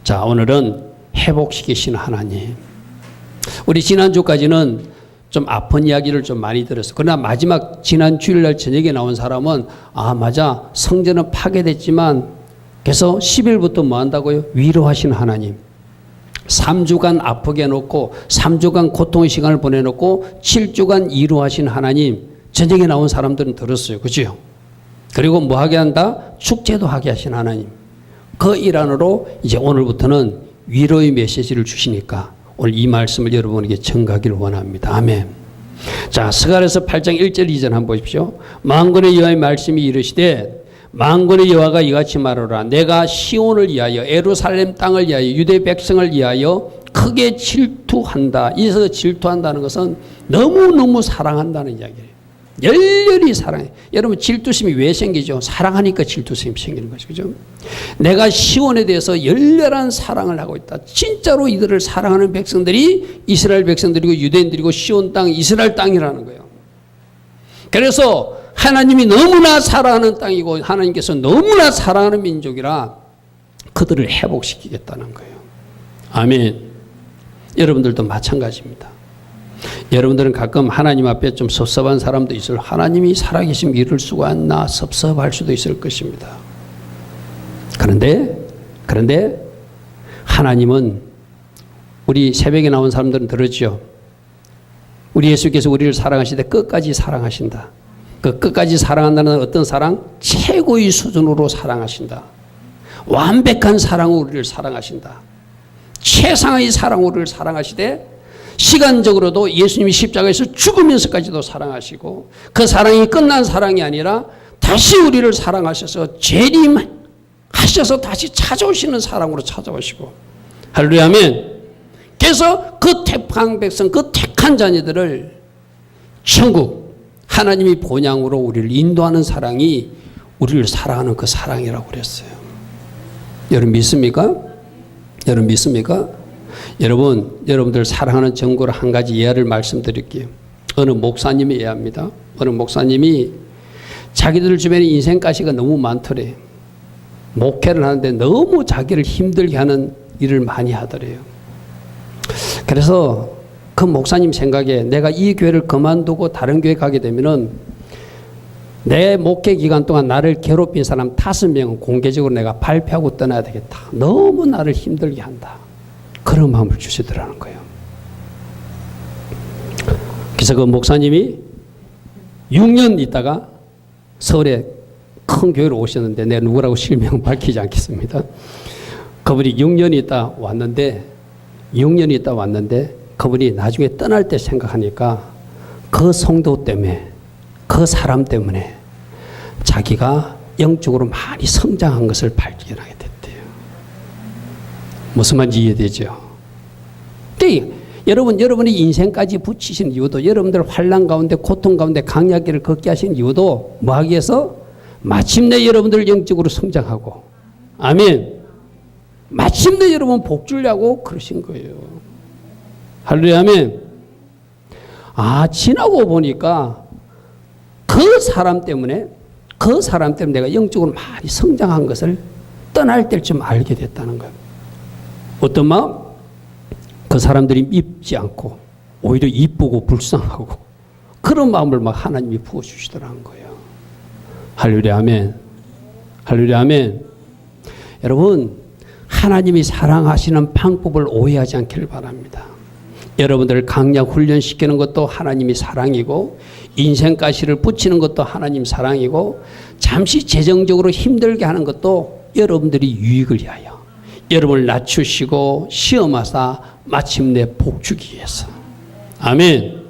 자, 오늘은 회복시키시는 하나님. 우리 지난주까지는 좀 아픈 이야기를 좀 많이 들었어요. 그러나 마지막 지난 주일날 저녁에 나온 사람은 맞아, 성전은 파괴됐지만 그래서 10일부터 뭐 한다고요? 위로하시는 하나님. 3주간 아프게 해놓고 3주간 고통의 시간을 보내놓고 7주간 위로하시는 하나님. 저녁에 나온 사람들은 들었어요. 그죠? 그리고 뭐 하게 한다? 축제도 하게 하신 하나님. 그 일환으로 이제 오늘부터는 위로의 메시지를 주시니까 오늘 이 말씀을 여러분에게 전가하기를 원합니다. 아멘. 자, 스가랴서 8장 1절 2절 한번 보십시오. 만군의 여호와의 말씀이 이르시되 만군의 여호와가 이같이 말하노라. 내가 시온을 위하여 예루살렘 땅을 위하여 유대 백성을 위하여 크게 질투한다. 이에서 질투한다는 것은 너무너무 사랑한다는 이야기예요. 열렬히 사랑해. 여러분 질투심이 왜 생기죠? 사랑하니까 질투심이 생기는 거죠. 그죠? 내가 시온에 대해서 열렬한 사랑을 하고 있다. 진짜로 이들을 사랑하는 백성들이 이스라엘 백성들이고 유대인들이고 시온 땅 이스라엘 땅이라는 거예요. 그래서 하나님이 너무나 사랑하는 땅이고 하나님께서 너무나 사랑하는 민족이라 그들을 회복시키겠다는 거예요. 아멘. 여러분들도 마찬가지입니다. 여러분들은 가끔 하나님 앞에 좀 섭섭한 사람도 있을, 하나님이 살아계신 믿을 수가 있나 섭섭할 수도 있을 것입니다. 그런데 하나님은 우리 새벽에 나온 사람들은 들었죠. 우리 예수께서 우리를 사랑하시되 끝까지 사랑하신다. 그 끝까지 사랑한다는 어떤 사랑? 최고의 수준으로 사랑하신다. 완벽한 사랑으로 우리를 사랑하신다. 최상의 사랑으로 우리를 사랑하시되 시간적으로도 예수님이 십자가에서 죽으면서까지도 사랑하시고 그 사랑이 끝난 사랑이 아니라 다시 우리를 사랑하셔서 재림하셔서 다시 찾아오시는 사랑으로 찾아오시고 할렐루야 아멘. 그래서 그 택한 백성 그 택한 자녀들을 천국 하나님이 본향으로 우리를 인도하는 사랑이 우리를 사랑하는 그 사랑이라고 그랬어요. 여러분 믿습니까? 여러분 믿습니까? 여러분들 사랑하는 증거로 한 가지 예화를 말씀드릴게요. 어느 목사님이 예화입니다. 어느 목사님이 자기들 주변에 인생가시가 너무 많더래요. 목회를 하는데 너무 자기를 힘들게 하는 일을 많이 하더래요. 그래서 그 목사님 생각에 내가 이 교회를 그만두고 다른 교회 가게 되면은 내 목회 기간 동안 나를 괴롭힌 사람 5명은 공개적으로 내가 발표하고 떠나야 되겠다. 너무 나를 힘들게 한다. 그런 마음을 주시더라는 거예요. 그래서 그 목사님이 6년 있다가 서울에 큰 교회로 오셨는데 내가 누구라고 실명 밝히지 않겠습니다. 그분이 6년 있다 왔는데 그분이 나중에 떠날 때 생각하니까 그 성도 때문에 그 사람 때문에 자기가 영적으로 많이 성장한 것을 발견하게 됐대요. 무슨 말인지 이해되죠? 여러분의 인생까지 붙이신 이유도 여러분들 환난 가운데 고통 가운데 강약기를 걷게 하신 이유도 뭐 하기 위해서? 마침내 여러분들 영적으로 성장하고 아멘. 마침내 여러분 복 주려고 그러신 거예요. 할렐루야 아멘. 지나고 보니까 그 사람 때문에 내가 영적으로 많이 성장한 것을 떠날 때쯤 알게 됐다는 거예요. 어떤 마음? 그 사람들이 밉지 않고 오히려 이쁘고 불쌍하고 그런 마음을 막 하나님이 부어주시더라는 거예요. 할렐루야 아멘. 할렐루야 아멘. 여러분 하나님이 사랑하시는 방법을 오해하지 않기를 바랍니다. 여러분들을 강약 훈련시키는 것도 하나님이 사랑이고 인생가시를 붙이는 것도 하나님 사랑이고 잠시 재정적으로 힘들게 하는 것도 여러분들이 유익을 위하여 여러분을 낮추시고 시험하사 마침내 복주기 위해서. 아멘.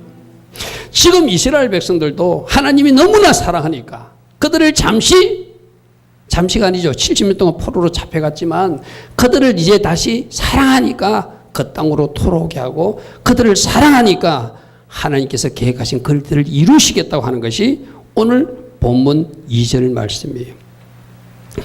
지금 이스라엘 백성들도 하나님이 너무나 사랑하니까 그들을 잠시가 아니죠. 70년 동안 포로로 잡혀갔지만 그들을 이제 다시 사랑하니까 그 땅으로 돌아오게 하고 그들을 사랑하니까 하나님께서 계획하신 그들을 이루시겠다고 하는 것이 오늘 본문 2절 말씀이에요.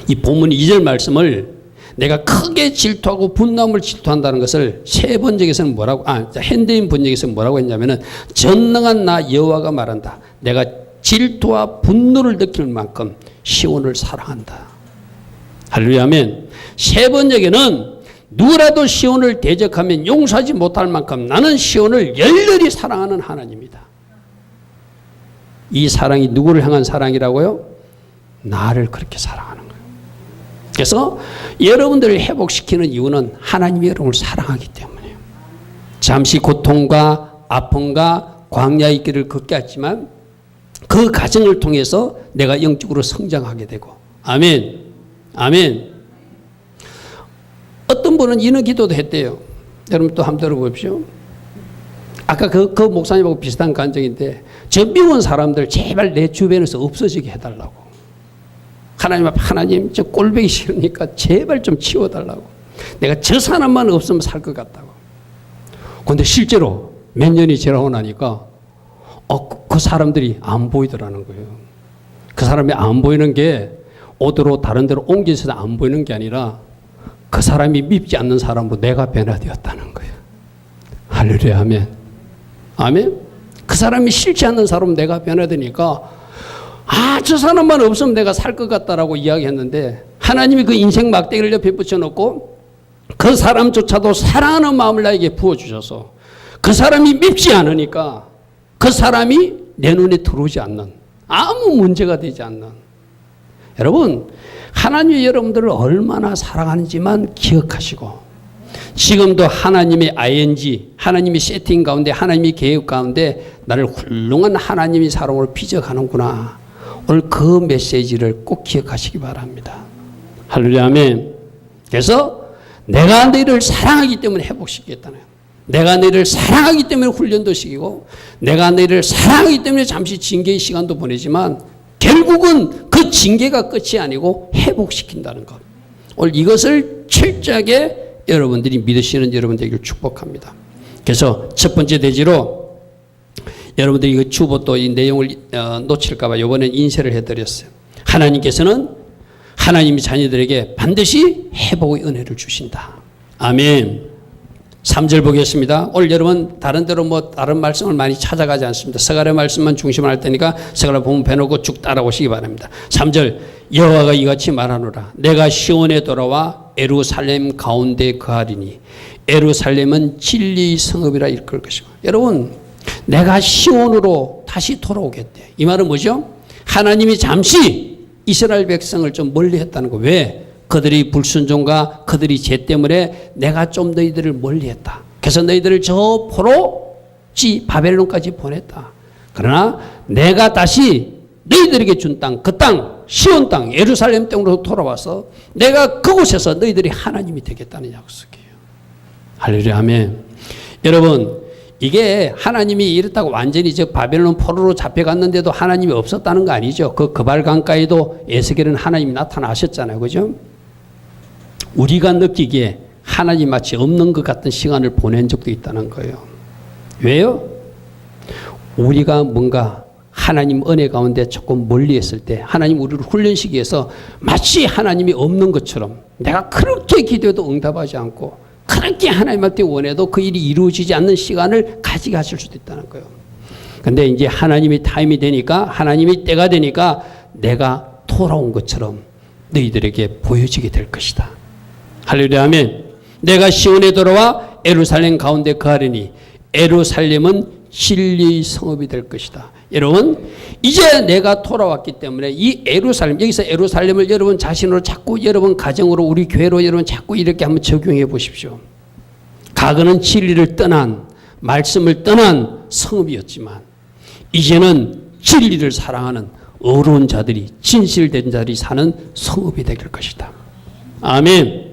이 본문 2절 말씀을 내가 크게 질투하고 분노함을 질투한다는 것을 세 번역에서는 뭐라고 핸드인 번역에서는 뭐라고 했냐면은 전능한 나 여호와가 말한다. 내가 질투와 분노를 느낄 만큼 시온을 사랑한다. 할렐루야 아멘. 세 번역에는 누구라도 시온을 대적하면 용서하지 못할 만큼 나는 시온을 열렬히 사랑하는 하나님이다. 이 사랑이 누구를 향한 사랑이라고요? 나를 그렇게 사랑하는 거예요. 그래서 여러분들을 회복시키는 이유는 하나님이 여러분을 사랑하기 때문이에요. 잠시 고통과 아픔과 광야의 길을 걷게 했지만 그 과정을 통해서 내가 영적으로 성장하게 되고, 아멘, 아멘. 어떤 분은 이런 기도도 했대요. 여러분 또 한번 들어보십시오. 아까 그 목사님하고 비슷한 감정인데, 저 미운 사람들 제발 내 주변에서 없어지게 해달라고. 하나님 앞에, 하나님 저 꼴보기 싫으니까 제발 좀 치워달라고. 내가 저 사람만 없으면 살 것 같다고. 그런데 실제로 몇 년이 지나고 나니까 그 사람들이 안 보이더라는 거예요. 그 사람이 안 보이는 게 어디로 다른 데로 옮겨서 안 보이는 게 아니라 그 사람이 밉지 않는 사람으로 내가 변화되었다는 거예요. 할렐루야, 아멘. 아멘. 그 사람이 싫지 않는 사람으로 내가 변화되니까 저 사람만 없으면 내가 살 것 같다라고 이야기했는데, 하나님이 그 인생 막대기를 옆에 붙여놓고 그 사람조차도 사랑하는 마음을 나에게 부어주셔서 그 사람이 밉지 않으니까 그 사람이 내 눈에 들어오지 않는, 아무 문제가 되지 않는. 여러분, 하나님이 여러분들을 얼마나 사랑하는지만 기억하시고, 지금도 하나님의 ING, 하나님의 세팅 가운데, 하나님의 계획 가운데 나를 훌륭한 하나님의 사랑으로 빚어가는구나. 오늘 그 메시지를 꼭 기억하시기 바랍니다. 할렐루야, 아멘. 그래서 내가 너희를 사랑하기 때문에 회복시키겠다는 거예요. 내가 너희를 사랑하기 때문에 훈련도 시키고, 내가 너희를 사랑하기 때문에 잠시 징계의 시간도 보내지만 결국은 그 징계가 끝이 아니고 회복시킨다는 것. 오늘 이것을 철저하게 여러분들이 믿으시는 여러분들에게 축복합니다. 그래서 첫 번째 대지로 여러분들이 이 주보 또 이 내용을 놓칠까봐 이번엔 인쇄를 해드렸어요. 하나님께서는 하나님의 자녀들에게 반드시 회복의 은혜를 주신다. 아멘. 3절 보겠습니다. 오늘 여러분 다른 데로 다른 말씀을 많이 찾아가지 않습니다. 서갈의 말씀만 중심을 할 테니까 서갈을 보면 배놓고 쭉 따라오시기 바랍니다. 3절, 여호와가 이같이 말하노라. 내가 시온에 돌아와 예루살렘 가운데 거하리니 예루살렘은 진리의 성읍이라 일컬 것이고. 여러분, 내가 시온으로 다시 돌아오겠대. 이 말은 뭐죠? 하나님이 잠시 이스라엘 백성을 좀 멀리 했다는 거. 왜? 그들이 불순종과 그들이 죄 때문에 내가 좀 너희들을 멀리했다. 그래서 너희들을 저 포로지 바벨론까지 보냈다. 그러나 내가 다시 너희들에게 준 땅, 그 땅, 시온 땅, 예루살렘 땅으로 돌아와서 내가 그곳에서 너희들이 하나님이 되겠다는 약속이에요. 할렐루야, 아멘. 여러분, 이게 하나님이 이렇다고 완전히 저 바벨론 포로로 잡혀갔는데도 하나님이 없었다는 거 아니죠. 그 그발 강가에도 에스겔은 하나님이 나타나셨잖아요. 그죠? 우리가 느끼기에 하나님 마치 없는 것 같은 시간을 보낸 적도 있다는 거예요. 왜요? 우리가 뭔가 하나님 은혜 가운데 조금 멀리 했을 때 하나님 우리를 훈련시키해서 마치 하나님이 없는 것처럼 내가 그렇게 기도해도 응답하지 않고 그렇게 하나님한테 원해도 그 일이 이루어지지 않는 시간을 가지게 하실 수도 있다는 거예요. 근데 이제 하나님이 타임이 되니까, 하나님이 때가 되니까 내가 돌아온 것처럼 너희들에게 보여지게 될 것이다. 할렐루야, 아멘. 내가 시온에 돌아와 예루살렘 가운데 거하리니 예루살렘은 진리의 성읍이 될 것이다. 여러분, 이제 내가 돌아왔기 때문에 이 예루살렘, 여기서 예루살렘을 여러분 자신으로 자꾸 여러분 가정으로 우리 교회로 여러분 자꾸 이렇게 한번 적용해 보십시오. 과거는 진리를 떠난, 말씀을 떠난 성읍이었지만 이제는 진리를 사랑하는 어려운 자들이, 진실된 자들이 사는 성읍이 될 것이다. 아멘.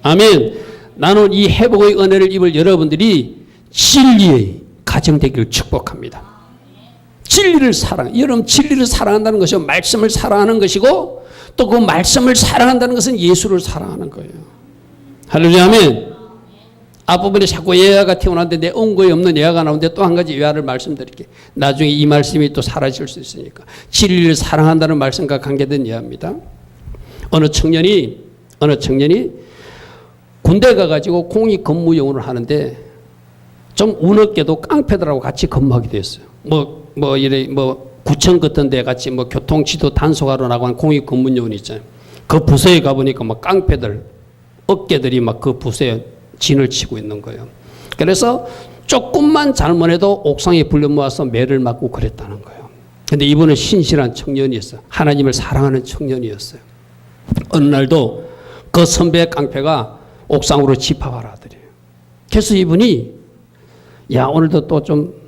아멘. 나는 이 회복의 은혜를 입을 여러분들이 진리의 가정 되기를 축복합니다. 진리를 여러분 진리를 사랑한다는 것이 말씀을 사랑하는 것이고, 또 그 말씀을 사랑한다는 것은 예수를 사랑하는 거예요. 할렐루야, 아멘. 앞부분에 자꾸 예화가 튀어나오는데 내 언거에 없는 예화가 나오는데 또 한 가지 예화를 말씀드릴게요. 나중에 이 말씀이 또 사라질 수 있으니까. 진리를 사랑한다는 말씀과 관계된 예화입니다. 어느 청년이 군대 가가지고 공익 근무요원을 하는데 좀 운없게도 깡패들하고 같이 근무하게 됐어요. 구청 같은 데 같이 교통지도 단속하러 나가는 공익 근무요원 있잖아요. 그 부서에 가보니까 깡패들 어깨들이 막 그 붓에 진을 치고 있는 거예요. 그래서 조금만 잘못해도 옥상에 불려 모아서 매를 맞고 그랬다는 거예요. 근데 이분은 신실한 청년이었어요. 하나님을 사랑하는 청년이었어요. 어느 날도 그 선배의 깡패가 옥상으로 집합하라 하더래요. 그래서 이분이 야 오늘도 또 좀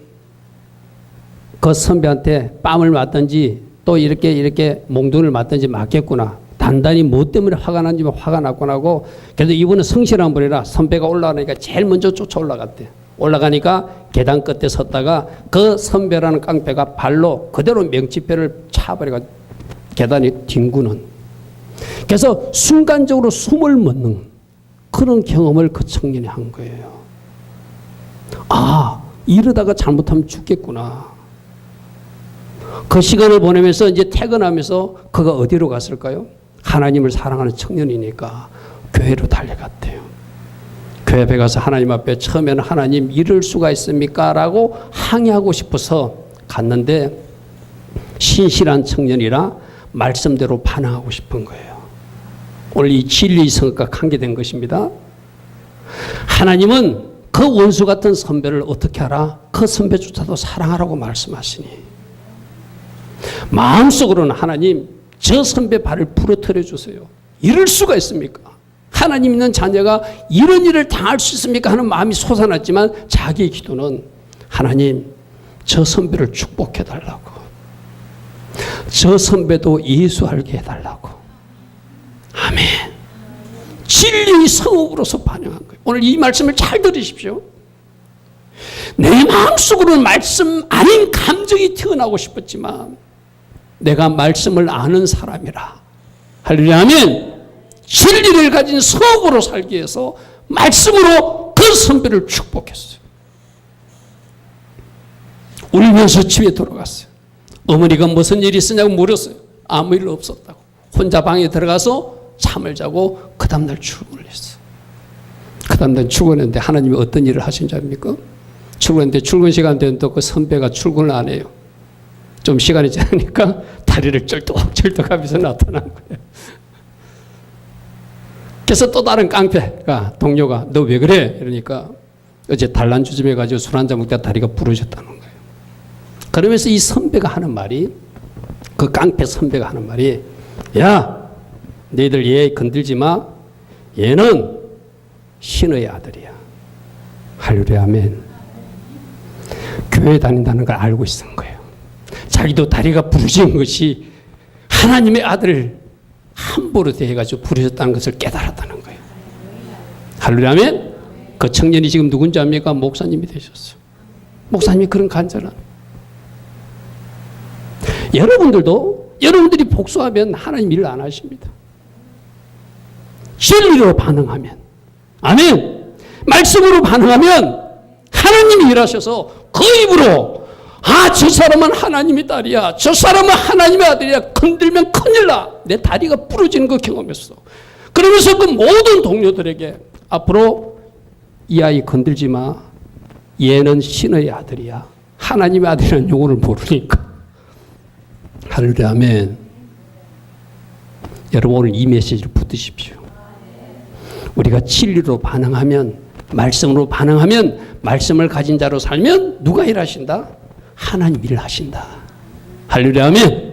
그 선배한테 뺨을 맞든지 또 이렇게 몽둥이를 맞든지 맞겠구나. 단단히 뭐 때문에 화가 난지 화가 났구나 하고 그래도 이분은 성실한 분이라 선배가 올라가니까 제일 먼저 쫓아 올라갔대. 올라가니까 계단 끝에 섰다가 그 선배라는 깡패가 발로 그대로 명치뼈를 차버려가 계단에 뒹구는. 그래서 순간적으로 숨을 멎는 그런 경험을 그 청년이 한 거예요. 아, 이러다가 잘못하면 죽겠구나. 그 시간을 보내면서 이제 퇴근하면서 그가 어디로 갔을까요? 하나님을 사랑하는 청년이니까 교회로 달려갔대요. 교회 앞에 가서 하나님 앞에 처음에는 하나님 이럴 수가 있습니까? 라고 항의하고 싶어서 갔는데 신실한 청년이라 말씀대로 반응하고 싶은 거예요. 오늘 이 진리의 성읍과 관계된 것입니다. 하나님은 그 원수 같은 선배를 어떻게 하라? 그 선배조차도 사랑하라고 말씀하시니 마음속으로는 하나님 저 선배 발을 부러뜨려 주세요. 이럴 수가 있습니까? 하나님 있는 자녀가 이런 일을 당할 수 있습니까? 하는 마음이 솟아났지만 자기의 기도는 하나님 저 선배를 축복해 달라고, 저 선배도 예수 알게 해달라고. 아멘. 진리의 성읍으로서 반영한 거예요. 오늘 이 말씀을 잘 들으십시오. 내 마음속으로는 말씀 아닌 감정이 튀어나오고 싶었지만 내가 말씀을 아는 사람이라 할렐루야 아멘. 진리를 가진 성읍으로 살기 위해서 말씀으로 그 선배를 축복했어요. 울면서 집에 돌아갔어요. 어머니가 무슨 일이 있었냐고 물었어요. 아무 일 없었다고. 혼자 방에 들어가서 잠을 자고 그 다음날 출근을 했어요. 그 다음날 출근했는데 하나님이 어떤 일을 하신 줄 압니까? 출근했는데 출근 시간 되는데 그 선배가 출근을 안 해요. 좀 시간이 지나니까 다리를 쩔뚝쩔뚝 하면서 나타난 거예요. 그래서 또 다른 깡패가 동료가 너 왜 그래? 이러니까 어제 단란주점 해가지고 술 한잔 먹다가 다리가 부러졌다는 거예요. 그러면서 이 선배가 하는 말이, 그 깡패 선배가 하는 말이, 야 너희들 얘 건들지 마. 얘는 신의 아들이야. 할렐루야 아멘. 교회 다닌다는 걸 알고 있었던 거예요. 자기도 다리가 부러진 것이 하나님의 아들을 함부로 대해가지고 부러졌다는 것을 깨달았다는 거예요. 할렐루야 아멘. 그 청년이 지금 누군지 압니까? 목사님이 되셨어요. 목사님이 그런 간절한. 여러분들이 복수하면 하나님 일을 안 하십니다. 진리로 반응하면, 아멘. 말씀으로 반응하면 하나님이 일하셔서 그 입으로 아, 저 사람은 하나님의 딸이야. 저 사람은 하나님의 아들이야. 건들면 큰일 나. 내 다리가 부러지는 거 경험했어. 그러면서 그 모든 동료들에게 앞으로 이 아이 건들지 마. 얘는 신의 아들이야. 하나님의 아들이라는 용어를 모르니까. 할렐루야 아멘. 여러분 오늘 이 메시지를 붙드십시오. 우리가 진리로 반응하면, 말씀으로 반응하면, 말씀을 가진 자로 살면 누가 일하신다? 하나님 일을 하신다. 할렐루야 아멘.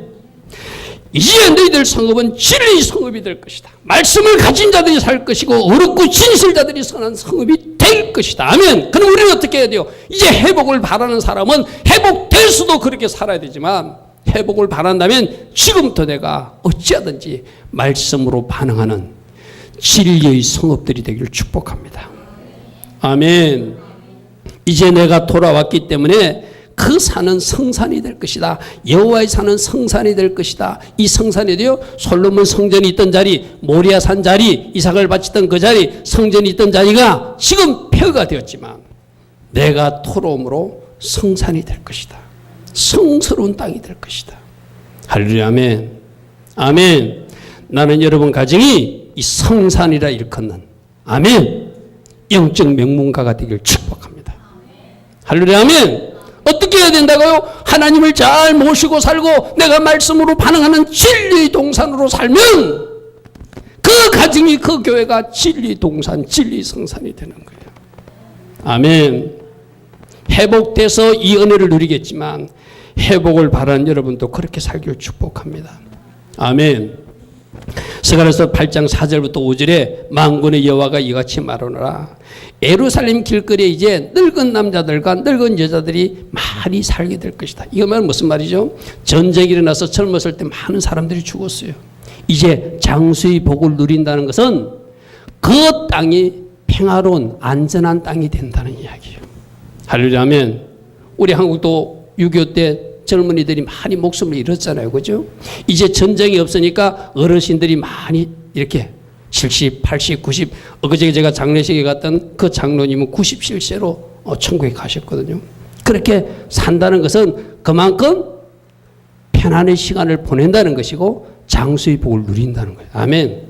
이제 너희들 성읍은 진리의 성읍이 될 것이다. 말씀을 가진 자들이 살 것이고 어렵고 진실자들이 선한 성읍이 될 것이다. 아멘. 그럼 우리는 어떻게 해야 돼요? 이제 회복을 바라는 사람은 회복될 수도 그렇게 살아야 되지만 회복을 바란다면 지금부터 내가 어찌하든지 말씀으로 반응하는 진리의 성읍들이 되기를 축복합니다. 아멘. 이제 내가 돌아왔기 때문에 그 산은 성산이 될 것이다. 여호와의 산은 성산이 될 것이다. 이 성산이 되어 솔로몬 성전이 있던 자리, 모리아산 자리, 이삭을 바치던 그 자리, 성전이 있던 자리가 지금 폐허가 되었지만 내가 토로움으로 성산이 될 것이다. 성스러운 땅이 될 것이다. 할렐루야 아멘. 아멘. 나는 여러분 가정이 이 성산이라 일컫는 아멘 영적 명문가가 되기를 축복합니다. 할렐루야 아멘. 어떻게 해야 된다고요? 하나님을 잘 모시고 살고 내가 말씀으로 반응하는 진리의 동산으로 살면 그 그 가정이 그 교회가 진리 동산, 진리 성산이 되는 거예요. 아멘. 회복돼서 이 은혜를 누리겠지만 회복을 바라는 여러분도 그렇게 살기를 축복합니다. 아멘. 스가랴서 8장 4절부터 5절에 만군의 여호와가 이같이 말하노라. 예루살렘 길거리에 이제 늙은 남자들과 늙은 여자들이 많이 살게 될 것이다. 이거는 무슨 말이죠? 전쟁이 일어나서 젊었을 때 많은 사람들이 죽었어요. 이제 장수의 복을 누린다는 것은 그 땅이 평화로운 안전한 땅이 된다는 이야기예요. 할렐루야. 아멘. 우리 한국도 6.25 때 젊은이들이 많이 목숨을 잃었잖아요. 그죠? 이제 전쟁이 없으니까 어르신들이 많이 이렇게 70, 80, 90, 어제 제가 장례식에 갔던 그 장로님은 97세로 천국에 가셨거든요. 그렇게 산다는 것은 그만큼 편안한 시간을 보낸다는 것이고 장수의 복을 누린다는 거예요. 아멘.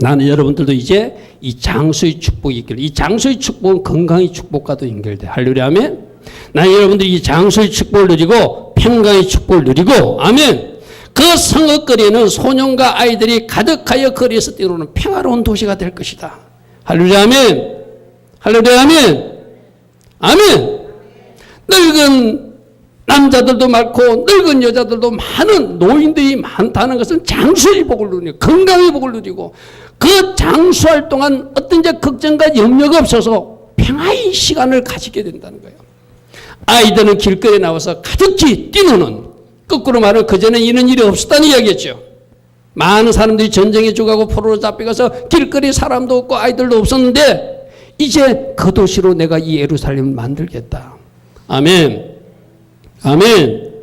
나는 여러분들도 이제 이 장수의 축복이 있기를, 이 장수의 축복은 건강의 축복과도 연결돼. 할렐루야. 아멘. 나는 여러분들이 이 장수의 축복을 누리고 평강의 축복을 누리고, 아멘. 그 성읍거리에는 소년과 아이들이 가득하여 거리에서 뛰노는 평화로운 도시가 될 것이다. 할렐루야. 아멘. 할렐루야. 아멘. 아멘. 늙은 남자들도 많고 늙은 여자들도 많은 노인들이 많다는 것은 장수의 복을 누리고 건강의 복을 누리고 그 장수할 동안 어떤 걱정과 염려가 없어서 평화의 시간을 가지게 된다는 거예요. 아이들은 길거리에 나와서 가득히 뛰노는, 거꾸로 말하면 그전에 이런 일이 없었다는 이야기였죠. 많은 사람들이 전쟁에 죽어가고 포로로 잡혀가서 길거리에 사람도 없고 아이들도 없었는데 이제 그 도시로 내가 이 예루살렘을 만들겠다. 아멘. 아멘.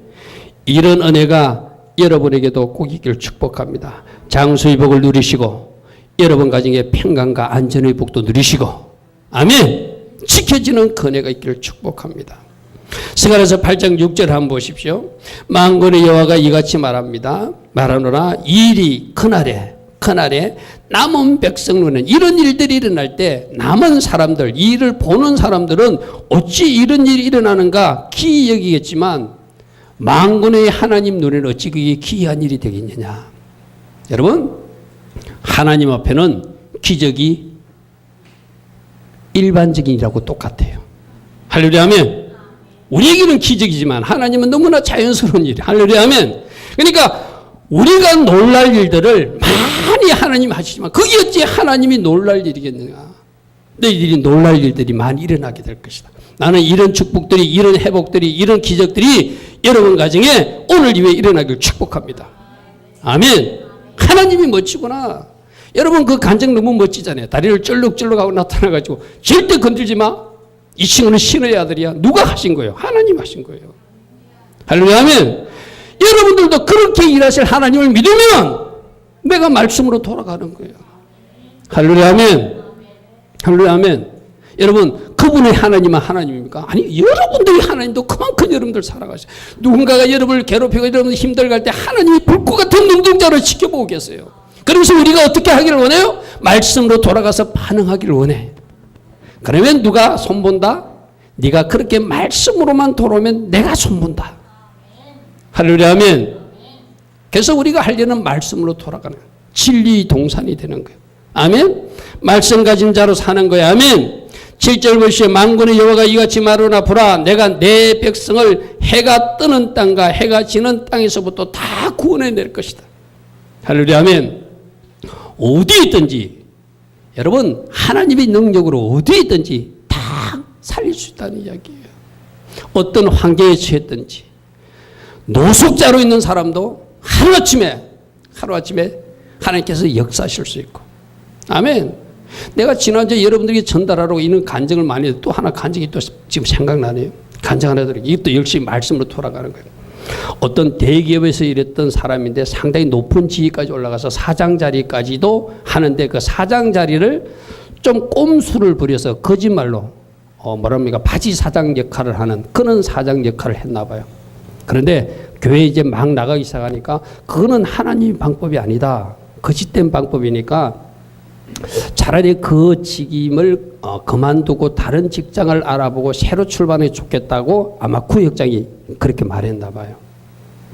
이런 은혜가 여러분에게도 꼭 있기를 축복합니다. 장수의 복을 누리시고 여러분 가정의 평강과 안전의 복도 누리시고, 아멘. 지켜지는 그 은혜가 있기를 축복합니다. 스가랴서 8장 6절 한번 보십시오. 만군의 여호와가 이같이 말합니다. 말하노라. 일이 그날에 남은 백성로는 이런 일들이 일어날 때 남은 사람들, 이 일을 보는 사람들은 어찌 이런 일이 일어나는가 기이 여기겠지만 만군의 하나님 눈에는 어찌 그게 기이한 일이 되겠느냐. 여러분, 하나님 앞에는 기적이 일반적인이라고 똑같아요. 할렐루야. 아멘. 우리에게는 기적이지만 하나님은 너무나 자연스러운 일이에요. 할렐루야. 아멘. 그러니까 우리가 놀랄 일들을 많이 하나님 하시지만 그게 어찌 하나님이 놀랄 일이겠느냐. 너희들이 놀랄 일들이 많이 일어나게 될 것이다. 나는 이런 축복들이, 이런 회복들이, 이런 기적들이 여러분 가정에 오늘 이후에 일어나길 축복합니다. 아멘. 하나님이 멋지구나. 여러분 그 간증 너무 멋지잖아요. 다리를 쩔룩쩔룩하고 나타나가지고 절대 건들지 마. 이 친구는 신의 아들이야. 누가 하신 거예요? 하나님 하신 거예요. 할렐루야. 아멘. 여러분들도 그렇게 일하실 하나님을 믿으면 내가 말씀으로 돌아가는 거예요. 할렐루야. 아멘. 할렐루야. 아멘. 여러분, 그분의 하나님은 하나님입니까? 아니, 여러분들이 하나님도 그만큼 여러분들 살아가셔요. 누군가가 여러분을 괴롭히고 여러분들 힘들게 할 때 하나님이 불꽃 같은 눈동자로 지켜보고 계세요. 그러면서 우리가 어떻게 하기를 원해요? 말씀으로 돌아가서 반응하기를 원해. 그러면 누가 손본다? 네가 그렇게 말씀으로만 돌아오면 내가 손본다. 할렐루야. 아멘. 그래서 우리가 하려는 말씀으로 돌아가는 거예요. 진리 동산이 되는 거예요. 아멘. 말씀 가진 자로 사는 거예요. 아멘. 7절 보시오. 만군의 여호와가 이같이 말하노라. 보라, 내가 내 백성을 해가 뜨는 땅과 해가 지는 땅에서부터 다 구원해낼 것이다. 할렐루야. 아멘. 어디에 있든지 여러분 하나님의 능력으로 어디에 있든지 다 살릴 수 있다는 이야기예요. 어떤 환경에 처했든지 노숙자로 있는 사람도 하루아침에 하나님께서 역사하실 수 있고. 아멘. 내가 지난주에 여러분들에게 전달하라고 이런 간증을 많이 해도 또 하나 간증이 또 지금 생각나네요. 간증 하나 드리고 이것도 역시 말씀으로 돌아가는 거예요. 어떤 대기업에서 일했던 사람인데 상당히 높은 지위까지 올라가서 사장 자리까지도 하는데 그 사장 자리를 좀 꼼수를 부려서 거짓말로 바지 사장 역할을 하는 그런 사장 역할을 했나 봐요. 그런데 교회 이제 막 나가기 시작하니까 그거는 하나님의 방법이 아니다. 거짓된 방법이니까 차라리 그 직임을 그만두고 다른 직장을 알아보고 새로 출발해 좋겠다고 아마 구역장이 그렇게 말했나 봐요.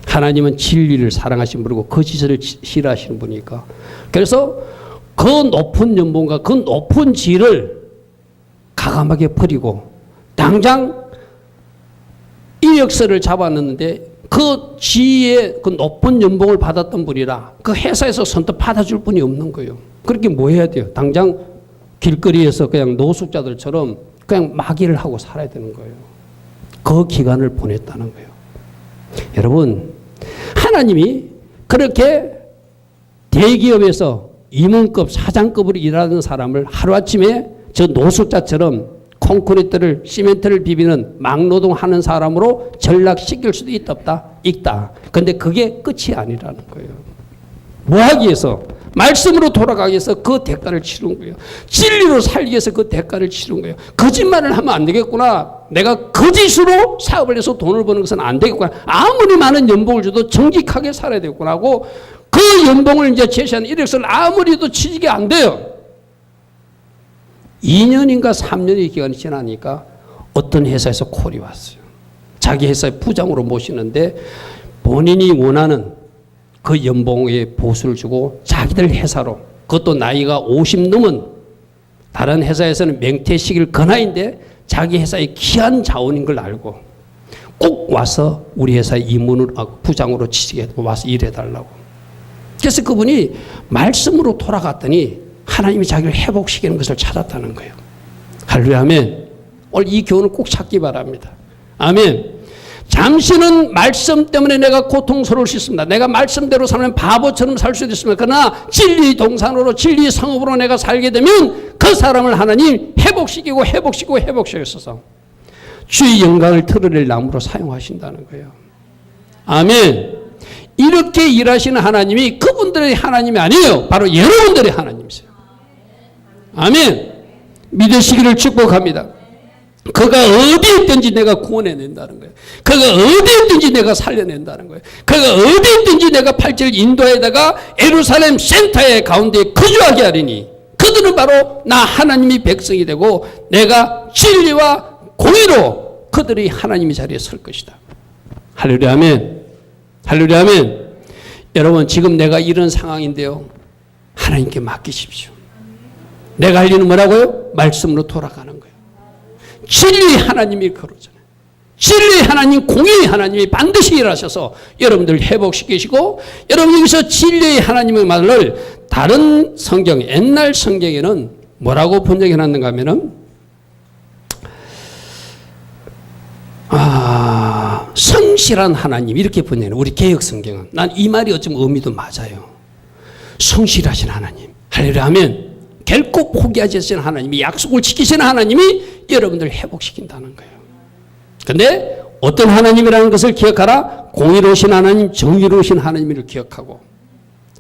하나님은 진리를 사랑하시는 분이고 거짓을 싫어하시는 분이니까. 그래서 그 높은 연봉과 그 높은 지위를 가감하게 버리고 당장 이력서를 잡아놨는데 그 지위에 그 높은 연봉을 받았던 분이라 그 회사에서 선뜻 받아줄 분이 없는 거예요. 그렇게 뭐 해야 돼요? 당장 길거리에서 그냥 노숙자들처럼 그냥 마귀를 하고 살아야 되는 거예요. 그 기간을 보냈다는 거예요. 여러분, 하나님이 그렇게 대기업에서 임원급, 사장급으로 일하는 사람을 하루아침에 저 노숙자처럼 콘크리트를, 시멘트를 비비는 막노동하는 사람으로 전락시킬 수도 있다, 없다? 있다. 근데 그게 끝이 아니라는 거예요. 뭐 하기 위해서? 말씀으로 돌아가기 위해서 그 대가를 치른 거예요. 진리로 살기 위해서 그 대가를 치른 거예요. 거짓말을 하면 안 되겠구나. 내가 거짓으로 사업을 해서 돈을 버는 것은 안 되겠구나. 아무리 많은 연봉을 줘도 정직하게 살아야 되겠구나 하고 그 연봉을 이제 제시하는 이력서를 아무리도 취직이 안 돼요. 2년인가 3년의 기간이 지나니까 어떤 회사에서 콜이 왔어요. 자기 회사의 부장으로 모시는데 본인이 원하는 그 연봉의 보수를 주고 자기들 회사로, 그것도 나이가 50 넘은 다른 회사에서는 맹퇴시킬 근하인데 자기 회사의 귀한 자원인 걸 알고 꼭 와서 우리 회사의 부장으로 취직해 와서 일해달라고. 그래서 그분이 말씀으로 돌아갔더니 하나님이 자기를 회복시키는 것을 찾았다는 거예요. 할렐루야, 아멘. 오늘 이 교훈을 꼭 찾기 바랍니다. 아멘. 잠시는 말씀 때문에 내가 고통스러울 수 있습니다. 내가 말씀대로 살면 바보처럼 살 수도 있습니다. 그러나 진리 동산으로, 진리 성읍으로 내가 살게 되면 그 사람을 하나님 회복시키셔서 주의 영광을 드러낼 나무로 사용하신다는 거예요. 아멘. 이렇게 일하시는 하나님이 그분들의 하나님이 아니에요. 바로 여러분들의 하나님이세요. 아멘. 믿으시기를 축복합니다. 그가 어디에 있든지 내가 구원해낸다는 거예요. 그가 어디에 있든지 내가 살려낸다는 거예요. 그가 어디에 있든지 내가 팔찌를 인도에다가 예루살렘 센터의 가운데 거주하게 하리니 그들은 바로 나 하나님이 백성이 되고 내가 진리와 공의로 그들이 하나님의 자리에 설 것이다. 할렐루야, 아멘. 할렐루야, 아멘. 여러분, 지금 내가 이런 상황인데요, 하나님께 맡기십시오. 내가 할 일은 뭐라고요? 말씀으로 돌아가는 거예요. 진리의 하나님이 그러잖아요. 진리의 하나님, 공의의 하나님이 반드시 일하셔서 여러분들 회복시키시고, 여러분 여기서 진리의 하나님의 말을 다른 성경, 옛날 성경에는 뭐라고 번역해 놨는가 하면은 성실한 하나님 이렇게 번역해요. 우리 개역 성경은. 난 이 말이 어쩌면 의미도 맞아요. 성실하신 하나님. 할렐루야 하면 결코 포기하지 않으시는 하나님이, 약속을 지키시는 하나님이 여러분들 회복시킨다는 거예요. 근데 어떤 하나님이라는 것을 기억하라. 공의로우신 하나님, 정의로우신 하나님을 기억하고,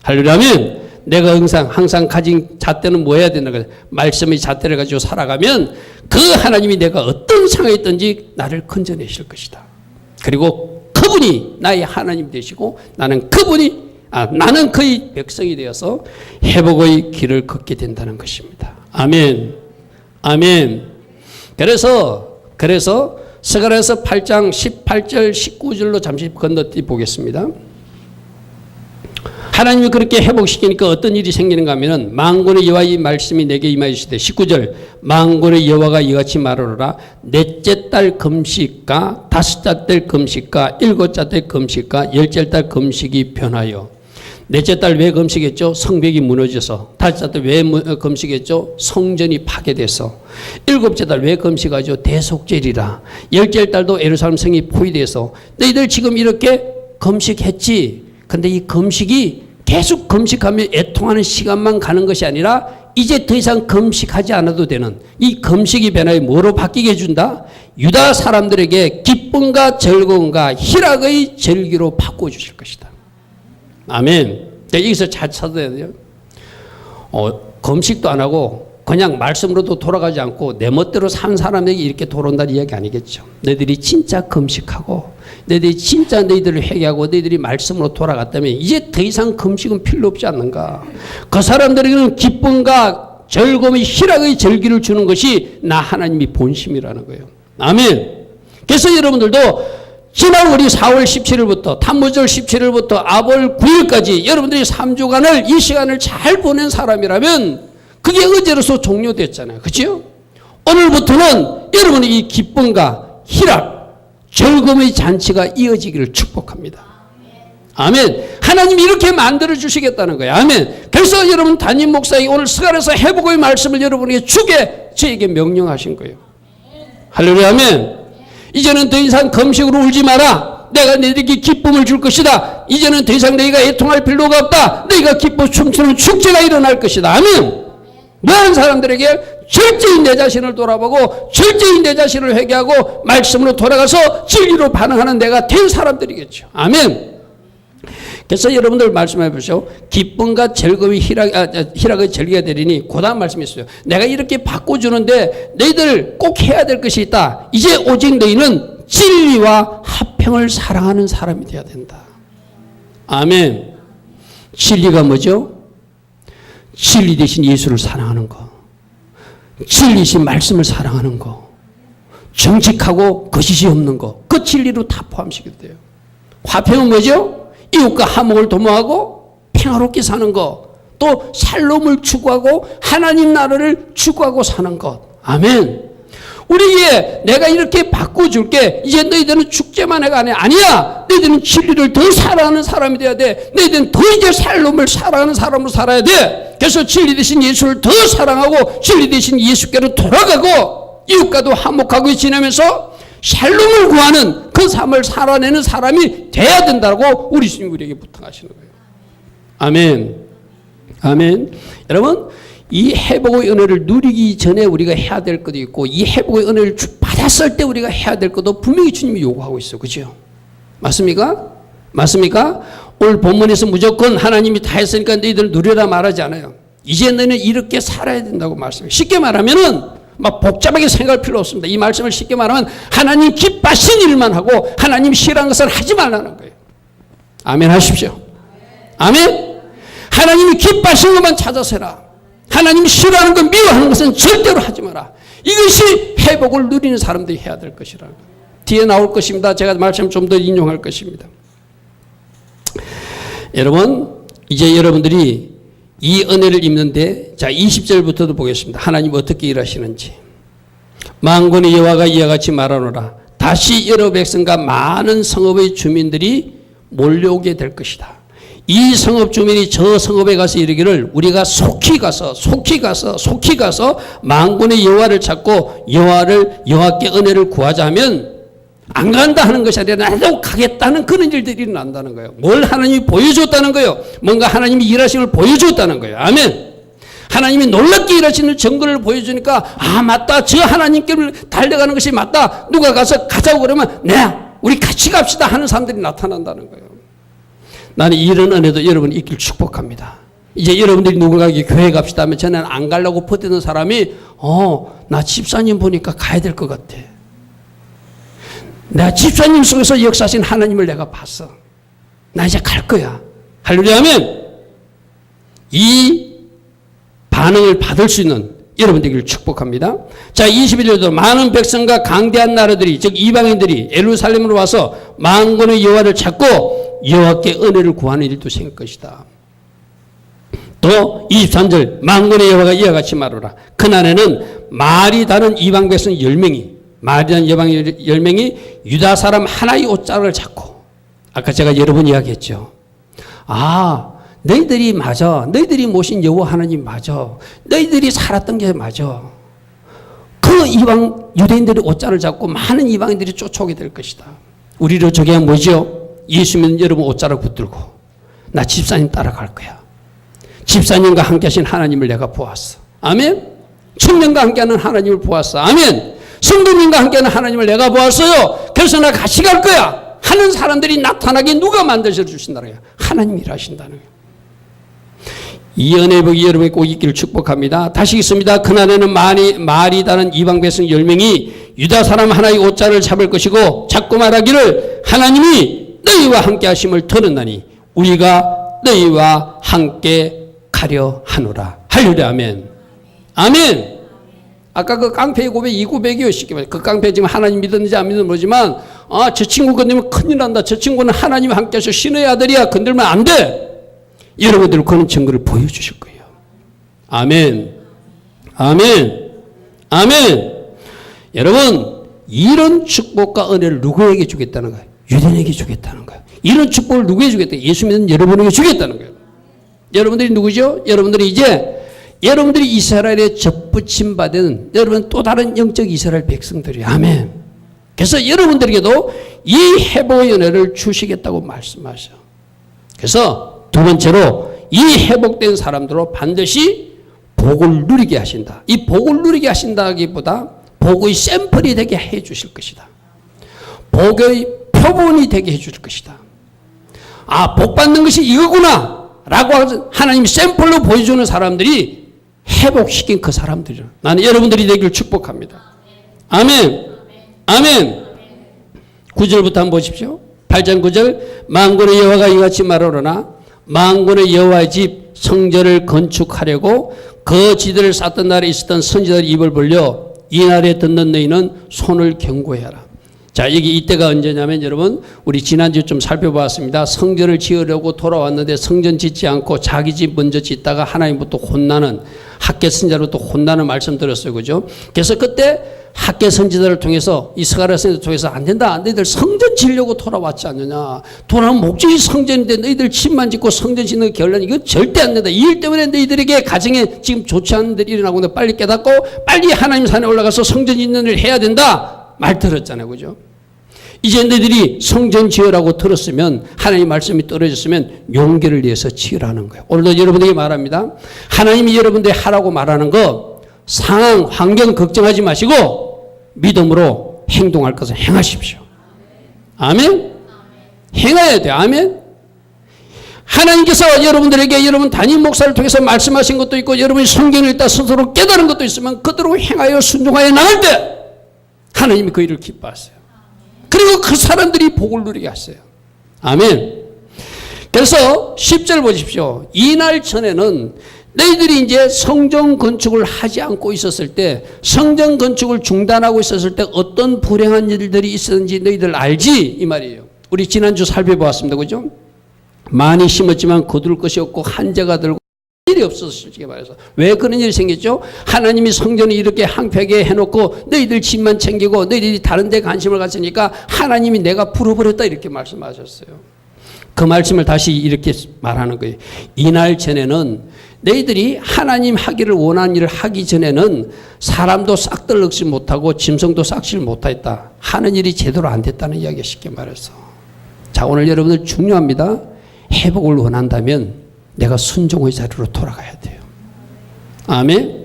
할렐루야 하면 내가 항상 가진 잣대는 뭐 해야 된다. 말씀의 잣대를 가지고 살아가면 그 하나님이 내가 어떤 상황에 있든지 나를 건져내실 것이다. 그리고 그분이 나의 하나님 되시고 나는 그의 백성이 되어서 회복의 길을 걷게 된다는 것입니다. 아멘. 아멘. 그래서 스가랴서 8장 18절 19절로 잠시 건너뛰 보겠습니다. 하나님이 그렇게 회복시키니까 어떤 일이 생기는가 하면은 만군의 여호와의 말씀이 내게 임하시되 19절 만군의 여호와가 이같이 말하노라 넷째 달 금식과 다섯째 달 금식과 일곱째 달 금식과 열째 달 금식이 변하여. 넷째 달 왜 금식했죠? 성벽이 무너져서. 다섯째 달 왜 금식했죠? 성전이 파괴돼서. 일곱째 달 왜 금식하죠? 대속절이라. 열째 달도 예루살렘 성이 포위돼서. 너희들 지금 이렇게 금식했지. 근데 이 금식이 계속 금식하며 애통하는 시간만 가는 것이 아니라 이제 더 이상 금식하지 않아도 되는 이 금식이 변화에 뭐로 바뀌게 해준다? 유다 사람들에게 기쁨과 즐거움과 희락의 절기로 바꿔주실 것이다. 아멘. 여기서 잘 찾아야 돼요. 금식도 안 하고 그냥 말씀으로도 돌아가지 않고 내 멋대로 산 사람에게 이렇게 돌아온다는 이야기 아니겠죠. 너희들이 진짜 금식하고 너희들이 진짜 너희들을 회개하고 너희들이 말씀으로 돌아갔다면 이제 더 이상 금식은 필요 없지 않는가. 그 사람들에게는 기쁨과 즐거움의 희락의 절기를 주는 것이 나 하나님이 본심이라는 거예요. 아멘. 그래서 여러분들도 지난 우리 4월 17일부터 탄무절 17일부터 아볼 9일까지 여러분들이 3주간을 이 시간을 잘 보낸 사람이라면 그게 어제로서 종료됐잖아요. 그렇죠? 오늘부터는 여러분의 이 기쁨과 희락, 즐거움의 잔치가 이어지기를 축복합니다. 아멘. 하나님이 이렇게 만들어 주시겠다는 거예요. 아멘. 그래서 여러분 담임 목사가 오늘 스갈에서 회복의 말씀을 여러분에게 주게 저에게 명령하신 거예요. 할렐루야. 아멘. 이제는 더 이상 금식으로 울지 마라. 내가 너희에게 기쁨을 줄 것이다. 이제는 더 이상 너희가 애통할 필요가 없다. 너희가 기뻐 춤추는 축제가 일어날 것이다. 아멘. 많은 사람들에게 철저히 내 자신을 돌아보고 철저히 내 자신을 회개하고 말씀으로 돌아가서 진리로 반응하는 내가 된 사람들이겠죠. 아멘. 그래서 여러분들 말씀해 보시오. 기쁨과 즐거움이 희락을 즐기게 되리니 그 다음 말씀이 있어요. 내가 이렇게 바꿔주는데 너희들 꼭 해야 될 것이 있다. 이제 오직 너희는 진리와 화평을 사랑하는 사람이 되어야 된다. 아멘. 진리가 뭐죠? 진리 대신 예수를 사랑하는 거. 진리신 말씀을 사랑하는 거. 정직하고 거짓이 없는 거. 그 진리로 다 포함시켜도 돼요. 화평은 뭐죠? 이웃과 화목을 도모하고 평화롭게 사는 것, 또 샬롬을 추구하고 하나님 나라를 추구하고 사는 것. 아멘. 우리에게 내가 이렇게 바꿔줄게. 이제 너희들은 축제만 해가 아니야. 너희들은 진리를 더 사랑하는 사람이 돼야 돼. 너희들은 더 이제 샬롬을 사랑하는 사람으로 살아야 돼. 그래서 진리 대신 예수를 더 사랑하고 진리 대신 예수께로 돌아가고 이웃과도 화목하고 지내면서 샬롬을 구하는 그 삶을 살아내는 사람이 돼야 된다고 우리 주님 우리에게 부탁하시는 거예요. 아멘. 아멘. 여러분, 이 회복의 은혜를 누리기 전에 우리가 해야 될 것도 있고 이 회복의 은혜를 받았을 때 우리가 해야 될 것도 분명히 주님이 요구하고 있어요. 그렇죠? 맞습니까? 맞습니까? 오늘 본문에서 무조건 하나님이 다 했으니까 너희들 누려라 말하지 않아요. 이제 너희는 이렇게 살아야 된다고 말씀해요. 쉽게 말하면은 막 복잡하게 생각할 필요 없습니다. 이 말씀을 쉽게 말하면 하나님 기뻐하신 일만 하고 하나님 싫어하는 것은 하지 말라는 거예요. 아멘 하십시오. 아멘. 하나님이 기뻐하신 것만 찾아서 해라. 하나님이 싫어하는 것, 미워하는 것은 절대로 하지 마라. 이것이 회복을 누리는 사람들이 해야 될 것이라. 뒤에 나올 것입니다. 제가 말씀 좀 더 인용할 것입니다. 여러분, 이제 여러분들이 이 은혜를 입는데, 자, 20절부터도 보겠습니다. 하나님 어떻게 일하시는지. 만군의 여호와가 이와 같이 말하노라. 다시 여러 백성과 많은 성읍의 주민들이 몰려오게 될 것이다. 이 성읍 주민이 저 성읍에 가서 이르기를 우리가 속히 가서 만군의 여호와를 찾고 여호와께 은혜를 구하자 하면 안 간다 하는 것이 아니라 나도 가겠다는 그런 일들이 일어난다는 거예요. 뭘 하나님이 보여줬다는 거예요. 뭔가 하나님이 일하심을 보여줬다는 거예요. 아멘. 하나님이 놀랍게 일하시는 증거를 보여주니까 아 맞다. 저 하나님께 달려가는 것이 맞다. 누가 가서 가자고 그러면 네 우리 같이 갑시다 하는 사람들이 나타난다는 거예요. 나는 이런 은혜도 여러분이 있길 축복합니다. 이제 여러분들이 누군가에게 교회 갑시다 하면 저는 안 가려고 버티는 사람이 나 집사님 보니까 가야 될 것 같아. 내가 집사님 속에서 역사하신 하나님을 내가 봤어. 나 이제 갈 거야. 할렐루야 하면 이 반응을 받을 수 있는 여러분 되기를 축복합니다. 자, 21절도 많은 백성과 강대한 나라들이 즉 이방인들이 예루살렘으로 와서 만군의 여호와를 찾고 여호와께 은혜를 구하는 일도 생길 것이다. 또 23절 만군의 여호와가 이와 같이 말하라. 그날에는 말이 다른 이방 백성 10명이 말이란 여방 10명이 유다 사람 하나의 옷자락을 잡고 아까 제가 여러 번 이야기했죠. 아 너희들이 맞아. 너희들이 모신 여호와 하나님 맞아. 너희들이 살았던 게 맞아. 그 이방 유대인들이 옷자락을 잡고 많은 이방인들이 쫓아오게 될 것이다. 우리로 저게 뭐죠? 예수 믿는 여러분 옷자락 붙들고 나 집사님 따라갈 거야. 집사님과 함께 하신 하나님을 내가 보았어. 아멘. 청년과 함께하는 하나님을 보았어. 아멘. 성도님과 함께하는 하나님을 내가 보았어요. 그래서 나 같이 갈 거야 하는 사람들이 나타나게 누가 만들어 주신다는 거야? 하나님이 일하신다는 거야. 이 은혜복이 여러분에게 꼭 있기를 축복합니다. 다시 읽습니다. 그날에는 말이 다른 이방 백성 10명이 유다 사람 하나의 옷자를 잡을 것이고 자꾸 말하기를 하나님이 너희와 함께 하심을 들었나니 우리가 너희와 함께 가려 하노라. 할렐루야. 아멘. 아멘. 아까 그 깡패의 고백, 이 고백이요. 쉽게 말해. 그 깡패 지금 하나님 믿었는지 안 믿었는지 모르지만, 아, 저 친구 건들면 큰일 난다. 저 친구는 하나님 함께해서 신의 아들이야. 건들면 안 돼. 여러분들 그런 증거를 보여주실 거예요. 아멘. 아멘. 아멘. 여러분, 이런 축복과 은혜를 누구에게 주겠다는 거예요? 유대인에게 주겠다는 거예요. 이런 축복을 누구에게 주겠다? 예수 믿는 여러분에게 주겠다는 거예요. 여러분들이 누구죠? 여러분들이 이제 여러분들이 이스라엘에 접붙임 받은 여러분 또 다른 영적 이스라엘 백성들이에요. 아멘. 그래서 여러분들에게도 이 회복의 은혜를 주시겠다고 말씀하셔요. 그래서 두 번째로 이 회복된 사람들로 반드시 복을 누리게 하신다. 이 복을 누리게 하신다기보다 복의 샘플이 되게 해 주실 것이다. 복의 표본이 되게 해 줄 것이다. 아, 복 받는 것이 이거구나 라고 하나님이 샘플로 보여주는 사람들이 회복시킨 그 사람들이죠. 나는 여러분들이 되기를 축복합니다. 아멘. 아멘. 9절부터 한번 보십시오. 8장 9절. 만군의 여호와가 이같이 말하노라. 만군의 여호와의 집 성전을 건축하려고 그 지들을 쌓던 날에 있었던 선지자들의 입을 벌려 이 날에 듣는 너희는 손을 경고해야 하라. 자, 여기 이때가 언제냐면 여러분, 우리 지난주에 좀 살펴봤습니다. 성전을 지으려고 돌아왔는데 성전 짓지 않고 자기 집 먼저 짓다가 하나님부터 혼나는, 학개 선지자로부터 혼나는 말씀 들었어요. 그죠? 그래서 그때 학개 선지자를 통해서, 이스가랴 선지자를 통해서 안 된다. 너희들 성전 지으려고 돌아왔지 않느냐. 돌아온 목적이 성전인데 너희들 집만 짓고 성전 짓는 결론, 이거 절대 안 된다. 이 일 때문에 너희들에게 가정에 지금 좋지 않은 일이 일어나고 있는데 빨리 깨닫고 빨리 하나님 산에 올라가서 성전 짓는 일을 해야 된다. 말 들었잖아요. 그죠? 이제 너희들이 성전 지으라고 들었으면, 하나님 말씀이 떨어졌으면 용기를 내서 지으라는 거예요. 오늘도 여러분에게 말합니다. 하나님이 여러분들이 하라고 말하는 거 상황, 환경 걱정하지 마시고 믿음으로 행동할 것을 행하십시오. 아멘? 행해야 돼요. 아멘? 하나님께서 여러분들에게 여러분 담임 목사를 통해서 말씀하신 것도 있고 여러분이 성경을 읽다 스스로 깨달은 것도 있으면 그대로 행하여 순종하여 나갈 때 하나님이 그 일을 기뻐하세요. 그리고 그 사람들이 복을 누리게 하세요. 아멘. 그래서 10절 보십시오. 이날 전에는 너희들이 이제 성전 건축을 하지 않고 있었을 때, 성전 건축을 중단하고 있었을 때 어떤 불행한 일들이 있었는지 너희들 알지? 이 말이에요. 우리 지난주 살펴보았습니다. 그죠? 많이 심었지만 거둘 것이 없고 한재가 들고 일이 없었어. 솔직히 말해서. 왜 그런 일이 생겼죠? 하나님이 성전을 이렇게 황폐하게 해놓고 너희들 집만 챙기고 너희들이 다른 데 관심을 가지니까 하나님이 내가 풀어버렸다 이렇게 말씀하셨어요. 그 말씀을 다시 이렇게 말하는 거예요. 이날 전에는 너희들이 하나님 하기를 원하는 일을 하기 전에는 사람도 싹들 럭지 못하고 짐승도 싹실 못했다. 하는 일이 제대로 안 됐다는 이야기가 쉽게 말해서. 자, 오늘 여러분들 중요합니다. 회복을 원한다면 내가 순종의 자리로 돌아가야 돼요. 아멘.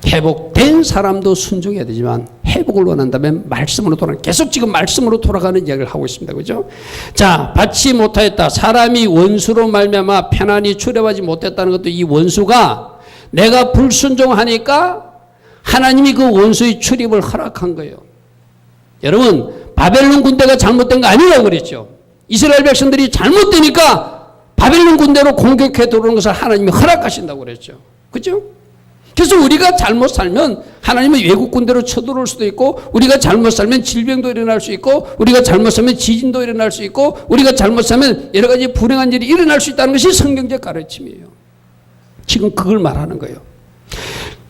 회복된 사람도 순종해야 되지만 회복을 원한다면 말씀으로 돌아가는, 계속 지금 말씀으로 돌아가는 이야기를 하고 있습니다. 그죠? 자, 받지 못하였다. 사람이 원수로 말미암아 편안히 출애하지 못했다는 것도 이 원수가 내가 불순종하니까 하나님이 그 원수의 출입을 허락한 거예요. 여러분, 바벨론 군대가 잘못된 거 아니라고 그랬죠. 이스라엘 백성들이 잘못되니까 바벨론 군대로 공격해 들어오는 것을 하나님이 허락하신다고 그랬죠. 그죠? 그래서 우리가 잘못 살면 하나님은 외국 군대로 쳐들어올 수도 있고, 우리가 잘못 살면 질병도 일어날 수 있고, 우리가 잘못 살면 지진도 일어날 수 있고, 우리가 잘못 살면 여러 가지 불행한 일이 일어날 수 있다는 것이 성경적 가르침이에요. 지금 그걸 말하는 거예요.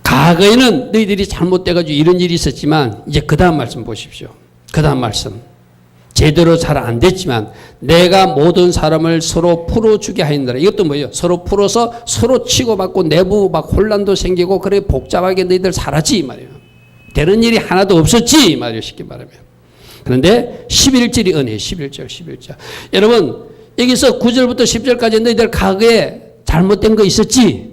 과거에는 너희들이 잘못돼가지고 이런 일이 있었지만 이제 그 다음 말씀 보십시오. 그 다음 말씀. 제대로 잘 안 됐지만 내가 모든 사람을 서로 풀어주게 하였느라. 이것도 뭐예요? 서로 풀어서 서로 치고받고 내부 막 혼란도 생기고 그래 복잡하게 너희들 살았지 이 말이에요. 되는 일이 하나도 없었지 이 말이에요. 쉽게 말하면. 그런데 11절이 은혜예요. 11절. 여러분 여기서 9절부터 10절까지 너희들 과거에 잘못된 거 있었지?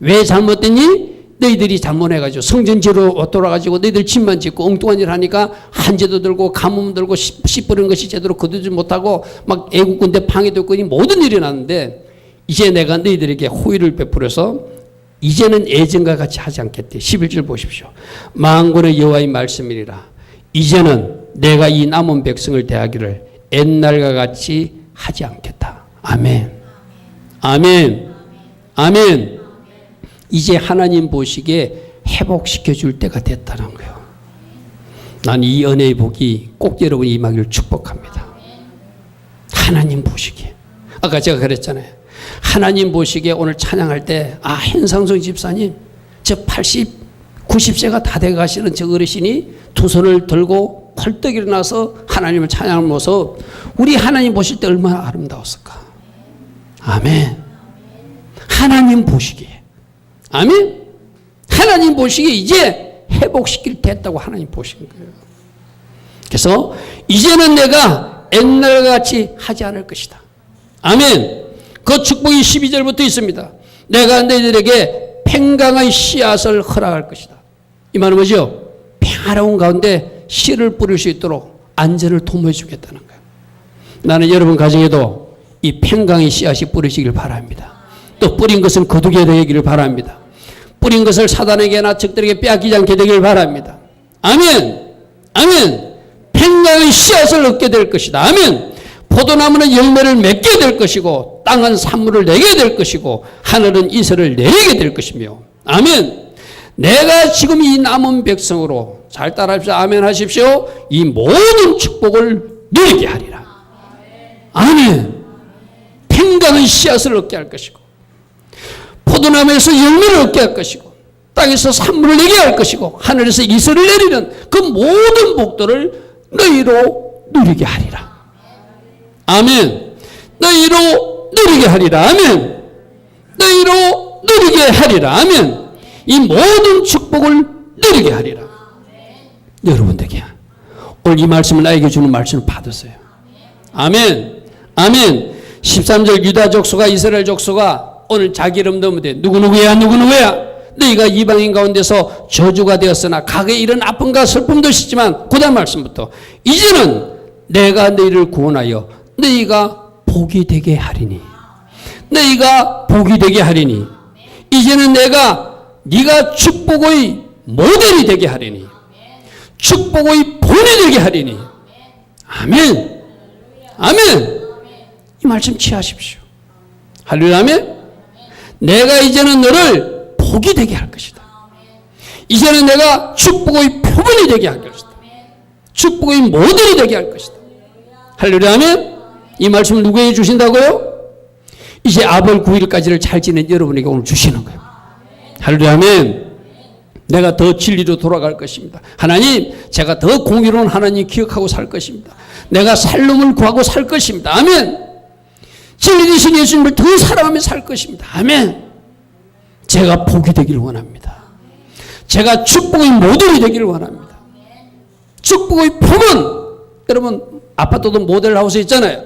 왜 잘못됐니? 너희들이 잘못해가지고 성전지로 돌아가지고 너희들 집만 짓고 엉뚱한 일 하니까 한재도 들고 가뭄 들고 씨 뿌리는 것이 제대로 거두지 못하고 막 애국군대 방해도 있고 모든 일이 났는데 이제 내가 너희들에게 호의를 베풀어서 이제는 예전과 같이 하지 않겠대. 11절 보십시오. 만군의 여호와의 말씀이리라. 이제는 내가 이 남은 백성을 대하기를 옛날과 같이 하지 않겠다. 아멘. 아멘. 아멘. 이제 하나님 보시기에 회복시켜 줄 때가 됐다는 거예요. 난 이 은혜의 복이 꼭 여러분이 임하기를 축복합니다. 하나님 보시기에. 아까 제가 그랬잖아요. 하나님 보시기에 오늘 찬양할 때, 현상성 집사님, 저 80, 90세가 다 돼 가시는 저 어르신이 두 손을 들고 펄떡 일어나서 하나님을 찬양하는 모습, 우리 하나님 보실 때 얼마나 아름다웠을까. 아멘. 하나님 보시기에. 아멘. 하나님 보시기에 이제 회복시킬 때 됐다고 하나님 보신 거예요. 그래서 이제는 내가 옛날과 같이 하지 않을 것이다. 아멘. 그 축복이 12절부터 있습니다. 내가 너희들에게 평강의 씨앗을 허락할 것이다. 이 말은 뭐죠? 평화로운 가운데 씨를 뿌릴 수 있도록 안전을 도모해 주겠다는 거예요. 나는 여러분 가정에도 이 평강의 씨앗이 뿌리시길 바랍니다. 또 뿌린 것은 거두게 되기를 바랍니다. 뿌린 것을 사단에게나 적들에게 빼앗기지 않게 되길 바랍니다. 아멘. 아멘. 평강의 씨앗을 얻게 될 것이다. 아멘. 포도나무는 열매를 맺게 될 것이고 땅은 산물을 내게 될 것이고 하늘은 이슬을 내리게 될 것이며. 아멘. 내가 지금 이 남은 백성으로 잘 따라하십시오. 아멘 하십시오. 이 모든 축복을 누리게 하리라. 아멘. 평강의 씨앗을 얻게 할 것이고 포도나무에서 열매를 얻게 할 것이고 땅에서 산물을 내게 할 것이고 하늘에서 이슬을 내리는 그 모든 복들을 너희로 누리게 하리라. 아멘. 너희로 누리게 하리라. 아멘. 너희로 누리게 하리라. 아멘. 이 모든 축복을 누리게 하리라. 여러분들에게 오늘 이 말씀을 나에게 주는 말씀을 받으세요. 아멘. 아멘. 13절 유다 족속과 이스라엘 족속과 오늘 자기 이름 넣으면 돼. 누구누구야 누구누구야. 너희가 이방인 가운데서 저주가 되었으나 각의 이런 아픔과 슬픔도 있지만 그 다음 말씀부터 이제는 내가 너희를 구원하여 너희가 복이 되게 하리니. 너희가 복이 되게 하리니. 이제는 내가 네가 축복의 모델이 되게 하리니. 축복의 본이 되게 하리니. 아멘. 아멘. 이 말씀 취하십시오. 할렐루야. 아멘. 내가 이제는 너를 복이 되게 할 것이다. 이제는 내가 축복의 표본이 되게 할 것이다. 축복의 모델이 되게 할 것이다. 할렐루야. 아멘. 이 말씀을 누구에게 주신다고요? 이제 아벌 9일까지를 잘 지낸 여러분에게 오늘 주시는 거예요. 할렐루야. 아멘. 내가 더 진리로 돌아갈 것입니다. 하나님, 제가 더 공의로운 하나님 기억하고 살 것입니다. 내가 살 놈을 구하고 살 것입니다. 아멘. 진리 되신 예수님을 더 사랑하며 살 것입니다. 아멘. 제가 복이 되기를 원합니다. 제가 축복의 모델이 되기를 원합니다. 축복의 품은 여러분 아파트도 모델 하우스 있잖아요.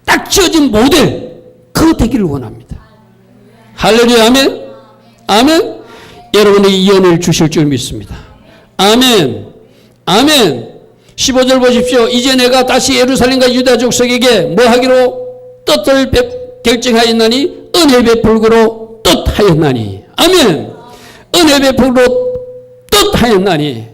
딱 지어진 모델 그거 되기를 원합니다. 할렐루야. 아멘. 아멘. 여러분에게 이 은혜를 주실 줄 믿습니다. 아멘. 아멘. 15절 보십시오. 이제 내가 다시 예루살렘과 유다 족속에게 뭐 하기로 뜻을 결정하였나니 은혜 베풀기로 뜻하였나니. 아멘. 은혜 베풀기로 뜻하였나니.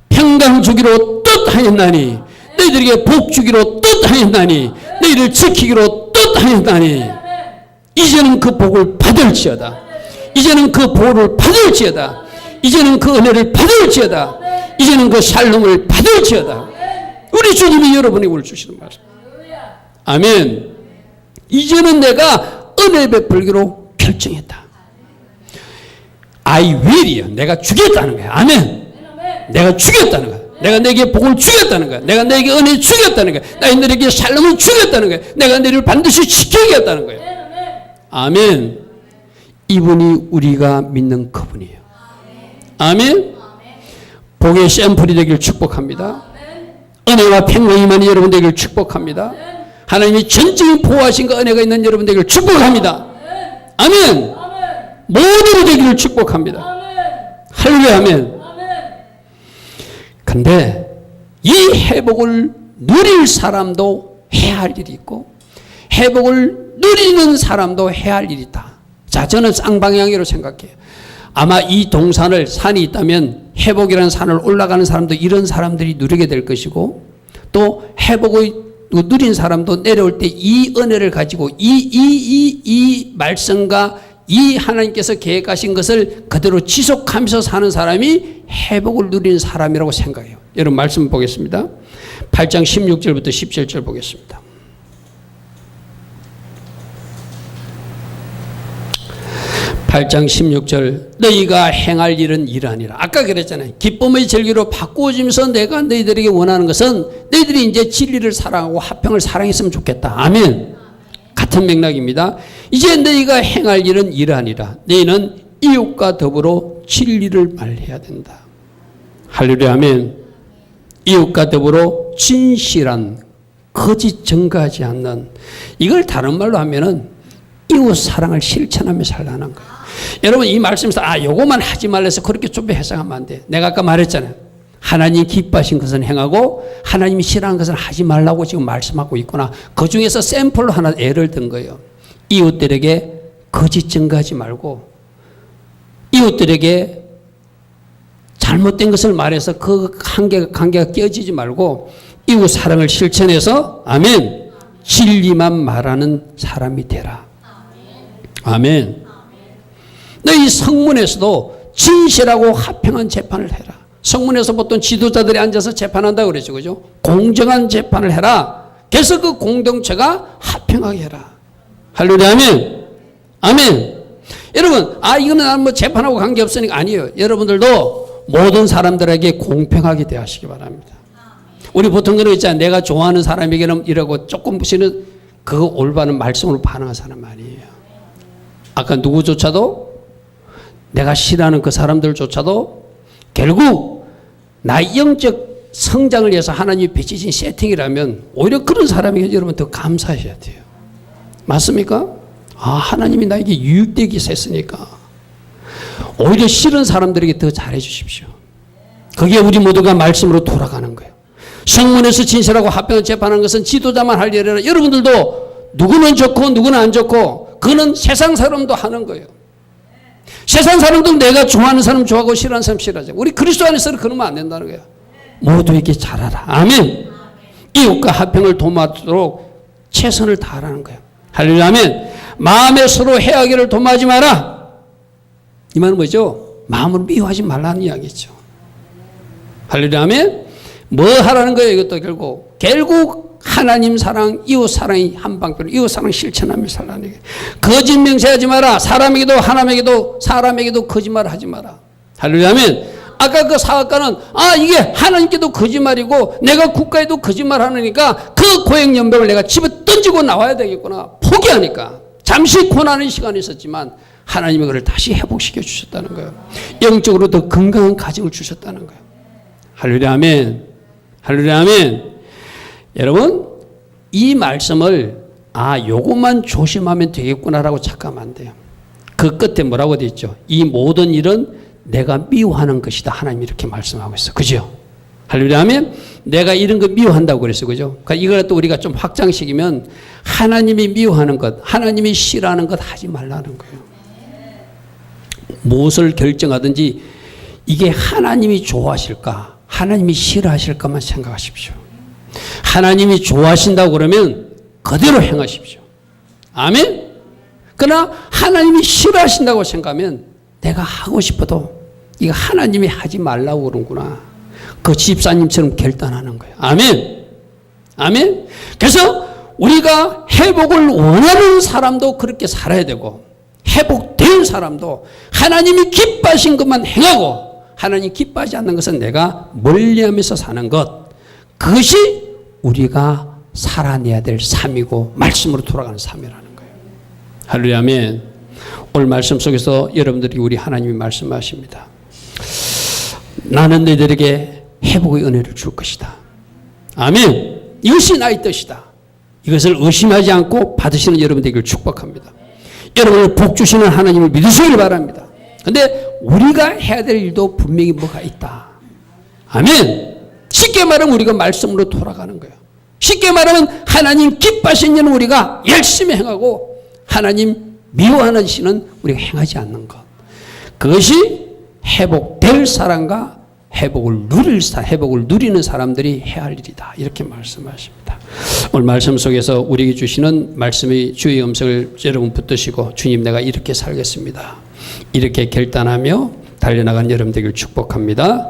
평강 주기로 뜻하였나니. 너희들에게 복 주기로 뜻하였나니. 너희를 지키기로 뜻하였나니. 이제는 그 복을 받을지어다. 이제는 그 보호를 받을지어다. 이제는 그 은혜를 받을지어다. 이제는 그 샬롬을 받을지어다. 우리 주님이 여러분에게 오늘 주시는 말씀. 아멘. 이제는 내가 은혜 베풀기로 결정했다. I will이요. 내가 주겠다는 거야. 아멘. 내가 주겠다는 거야. 내가 내게 복을 주겠다는 거야. 내가 내게 은혜 주겠다는 거야. 내가 너에게 샬롬을 주겠다는 거야. 내가 너를 반드시 지키겠다는 거야. 아멘. 이분이 우리가 믿는 그분이에요. 아멘. 복의 샘플이 되길 축복합니다. 은혜와 평강이 많은 여러분 되길 축복합니다. 하나님이 전적인 보호하신과 은혜가 있는 여러분 되길 축복합니다. 아멘. 모두로 되기를 축복합니다. 할렐루야. 아멘. 근데 이 회복을 누릴 사람도 해야 할 일이 있고 회복을 누리는 사람도 해야 할 일이 있다. 자, 저는 쌍방향으로 생각해요. 아마 이 동산을 산이 있다면 회복이라는 산을 올라가는 사람도 이런 사람들이 누리게 될 것이고 또 회복의 누린 사람도 내려올 때 이 은혜를 가지고 이 말씀과 이 하나님께서 계획하신 것을 그대로 지속하면서 사는 사람이 회복을 누리는 사람이라고 생각해요. 여러분 말씀 보겠습니다. 8장 16절부터 17절 보겠습니다. 8장 16절 너희가 행할 일은 이러하니라. 아까 그랬잖아요. 기쁨의 절기로 바꾸어지면서 내가 너희들에게 원하는 것은 너희들이 이제 진리를 사랑하고 화평을 사랑했으면 좋겠다. 아멘. 같은 맥락입니다. 이제 너희가 행할 일은 이러하니라. 너희는 이웃과 더불어 진리를 말해야 된다. 할렐루야 아멘. 이웃과 더불어 진실한 거짓 증거하지 않는, 이걸 다른 말로 하면은 이웃 사랑을 실천하며 살라는 거예요. 여러분 이 말씀에서 요거만 하지 말래서 그렇게 좁게 해석하면 안 돼. 내가 아까 말했잖아요. 하나님 기뻐하신 것은 행하고 하나님이 싫어하는 것은 하지 말라고 지금 말씀하고 있구나. 그 중에서 샘플로 하나 예를 든 거예요. 이웃들에게 거짓 증거하지 말고, 이웃들에게 잘못된 것을 말해서 그 관계가 깨어지지 말고 이웃 사랑을 실천해서 아멘 진리만 말하는 사람이 되라. 아멘. 너희 성문에서도 진실하고 화평한 재판을 해라. 성문에서 보통 지도자들이 앉아서 재판한다고 그러죠. 그죠? 공정한 재판을 해라. 그래서 그 공동체가 화평하게 해라. 할렐루야 아멘. 아멘. 여러분 이거는 나는 뭐 재판하고 관계없으니까 아니에요. 여러분들도 모든 사람들에게 공평하게 대하시기 바랍니다. 우리 보통 그런 거 있잖아요. 내가 좋아하는 사람에게는 이러고 조금 부시는 그거 올바른 말씀으로 반응한 사람 아니에요. 아까 누구조차도 내가 싫어하는 그 사람들조차도 결국 나의 영적 성장을 위해서 하나님이 빚으신 세팅이라면 오히려 그런 사람에게 여러분 더 감사하셔야 돼요. 맞습니까? 하나님이 나에게 유익되게 했으니까 오히려 싫은 사람들에게 더 잘해 주십시오. 그게 우리 모두가 말씀으로 돌아가는 거예요. 성문에서 진실하고 화평을 재판하는 것은 지도자만 할 일이라. 여러분들도 누구는 좋고 누구는 안 좋고 그거는 세상 사람도 하는 거예요. 세상 사람도 내가 좋아하는 사람 좋아하고 싫어하는 사람 싫어하죠. 우리 그리스도 안에서는 그러면 안 된다는 거예요. 모두에게 잘하라. 아멘. 이웃과 화평을 도모하도록 최선을 다하라는 거예요. 할렐루야 아멘. 마음에 서로 해하기를 도모하지 마라. 이 말은 뭐죠? 마음으로 미워하지 말라는 이야기죠. 할렐루야 아멘. 뭐 하라는 거예요? 이것도 결국 하나님 사랑, 이웃 사랑이 한방편으로 이웃 사랑 실천하며 살라는 얘기예요. 거짓 맹세하지 마라. 사람에게도 하나님에게도 사람에게도 거짓말 하지 마라. 할렐루야 아멘. 아까 그 사학가는 이게 하나님께도 거짓말이고 내가 국가에도 거짓말 하니까 그 고액연병을 내가 집에 던지고 나와야 되겠구나. 포기하니까 잠시 고난의 시간이 있었지만 하나님이 그를 다시 회복시켜 주셨다는 거예요. 영적으로 더 건강한 가정을 주셨다는 거예요. 할렐루야 아멘. 할렐루야 아멘. 여러분 이 말씀을 요것만 조심하면 되겠구나라고 착각하면 안 돼요. 그 끝에 뭐라고 되어 있죠? 이 모든 일은 내가 미워하는 것이다. 하나님이 이렇게 말씀하고 있어. 그죠? 할렐루야 아멘. 내가 이런 거 미워한다고 그랬어. 그죠? 그러니까 이걸 또 우리가 좀 확장시키면 하나님이 미워하는 것, 하나님이 싫어하는 것 하지 말라는 거예요. 무엇을 결정하든지 이게 하나님이 좋아하실까, 하나님이 싫어하실까만 생각하십시오. 하나님이 좋아하신다고 그러면 그대로 행하십시오. 아멘? 그러나 하나님이 싫어하신다고 생각하면 내가 하고 싶어도 이거 하나님이 하지 말라고 그러는구나. 그 집사님처럼 결단하는 거예요. 아멘? 아멘? 그래서 우리가 회복을 원하는 사람도 그렇게 살아야 되고 회복된 사람도 하나님이 기뻐하신 것만 행하고 하나님 기뻐하지 않는 것은 내가 멀리하면서 사는 것, 그것이 우리가 살아내야 될 삶이고 말씀으로 돌아가는 삶이라는 거예요. 할렐루야 아멘. 오늘 말씀 속에서 여러분들이 우리 하나님이 말씀하십니다. 나는 너희들에게 회복의 은혜를 줄 것이다. 아멘. 이것이 나의 뜻이다. 이것을 의심하지 않고 받으시는 여러분 되기를 축복합니다. 여러분을 복 주시는 하나님을 믿으시길 바랍니다. 그런데 우리가 해야 될 일도 분명히 뭐가 있다. 아멘. 쉽게 말하면 우리가 말씀으로 돌아가는 거예요. 쉽게 말하면 하나님 기뻐하시는 일은 우리가 열심히 행하고 하나님 미워하는 신은 우리가 행하지 않는 것. 그것이 회복될 사람과 회복을 누리는 사람들이 해야 할 일이다. 이렇게 말씀하십니다. 오늘 말씀 속에서 우리에게 주시는 말씀의 주의 음성을 여러분 붙드시고 주님 내가 이렇게 살겠습니다. 이렇게 결단하며 달려나간 여러분 되길 축복합니다.